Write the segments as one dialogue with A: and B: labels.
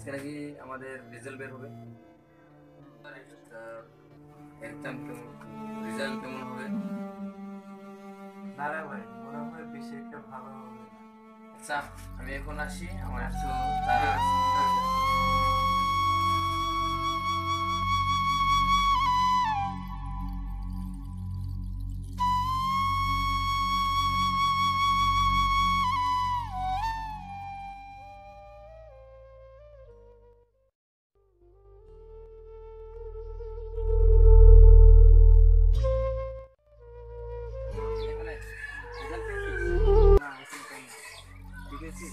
A: আজকে নাকি আমাদের রেজাল্ট বের হবে। এক্সাম কেমন, রেজাল্ট কেমন হবে?
B: না রে ভাই, মনে হয় বেশি একটা ভালো হবে না।
A: আচ্ছা, আমি এখন আসি, আমার একটু তাড়া আছে। এখানে রেজাল্ট পেয়েছিস?
B: না, এখন পাই না।
A: ঠিক আছে।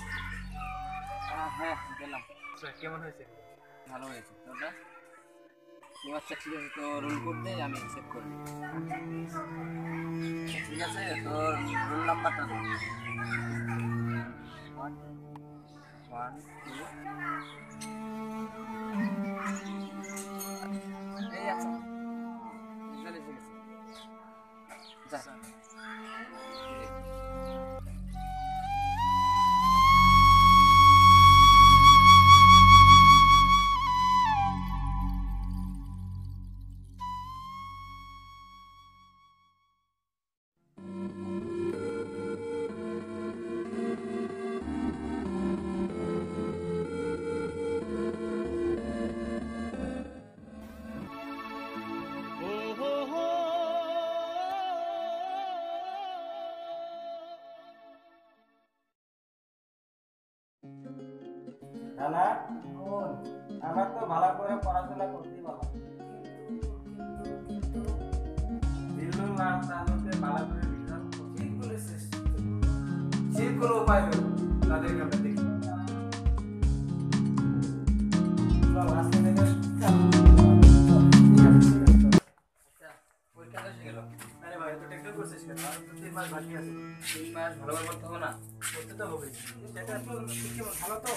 A: হ্যাঁ গেলাম।
B: আচ্ছা, কেমন হয়েছে?
A: ভালো হয়েছে তোরটা? আচ্ছা ঠিক আছে, তো রোল করতে আমি চেক করে নিই। ঠিক আছে, তোর রোল নাম্বারটা দে। 1 1 2 এই আচ্ছা, রেজাল্ট এসে গেছে। যা
B: আচ্ছা, না না, শোন, আমার তো ভালো করে পড়াশোনা করতেই ভালো। দিলুর নাম তাহলে ভালো করে রেজাল্ট ঠিক বলেছিস। যে কোনো উপায় হোক তাদেরকে আমরা দেখি। চল, আজকে থেকে চল। ঠিক আছে, ঠিক আছে, চল।
A: আচ্ছা, পরীক্ষা তো এসে গেল।
B: আরে ভাই, তো টেকনিক করছিস কেন? আর তো 3 মাস বাকি আছে।
A: 3 মাস ভালোভাবে পড়তে হবে না?
B: করতে তো হবেই। সেটা তো ঠিক কেমন ভালো তো?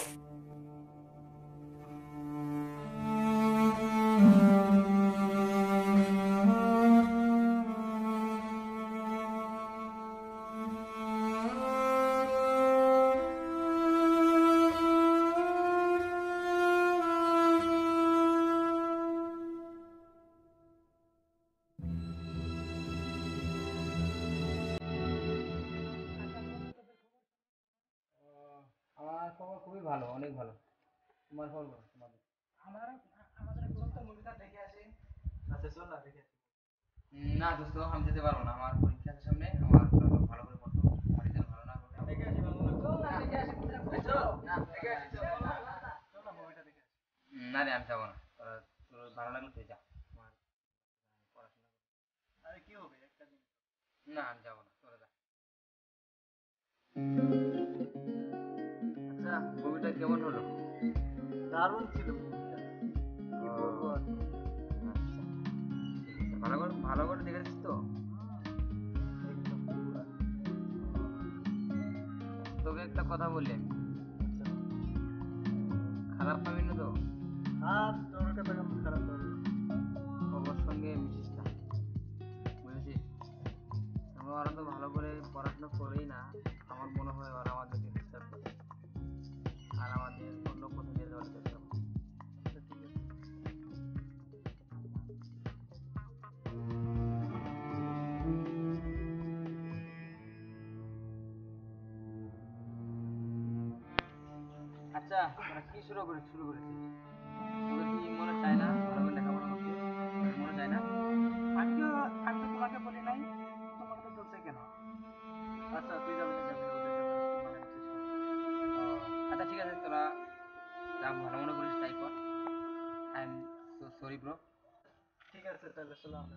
A: আমার খবর খুবই ভালো, অনেক ভালো। তোমার খবর বলো, তোমাদের।
B: আমাদের একদম তো মুভিটা দেখে আসি। আচ্ছা, চল না দেখে আসি।
A: না দোস্ত, আমি যেতে পারবো না, আমার পরীক্ষা আছে সামনে, আমার ভালো করে পড়তে হবে। আমার রেজাল্ট ভালো না করলে
B: দেখে আসি ভালো লাগবে। চল না দেখে আসি। চল
A: না
B: দেখে আসি। চল চল না মুভিটা দেখে আসি।
A: না রে, আমি যাবো না। তোর ভালো লাগলে তুই যা, আমার পড়াশোনা
B: আরে কি হবে একটা দিন।
A: না, আমি যাবো না, তোরা যা। আচ্ছা, মুভিটা কেমন হলো?
B: দারুণ ছিল মুভিটা। কি
A: ও,
B: বলবো আর?
A: আচ্ছা ঠিক আছে, ভালো করে দেখেছিস তো?
B: একদম পুরা।
A: তোকে একটা কথা বলি আমি,
B: আচ্ছা,
A: খারাপ পাবি না তো?
B: আর তোর কথা কেমন খারাপ হবে?
A: ওর সঙ্গে মিশিস না, বুঝেছিস? ওরা তো ভালো করে পড়াশোনা করেই না। আমার মনে হয় ওরা আমাদেরকে ডিস্টার্ব করে, আর আমাদের অন্য কোথাও নিয়ে যাওয়ার চেষ্টা করে।
B: আচ্ছা, ঠিক আছে।
A: আচ্ছা, তোরা কি শুরু করেছিস? তোদের কি মনে চায় না ভালো করে লেখাপড়া করতে? তোদের মনে চায় না?
B: আমি তো আমি তো তোমাকে বলি নাই, তোমাকে তো চলছে কেন? আচ্ছা, তুই যাবি না যাবি না, ওদের জন্য একটু মানানোর চেষ্টা কর।
A: ও, আচ্ছা ঠিক আছে, তোরা যা ভালো মনে করিস তাই কর। I am so sorry bro.
B: ঠিক আছে, তাহলে চলো আমরা।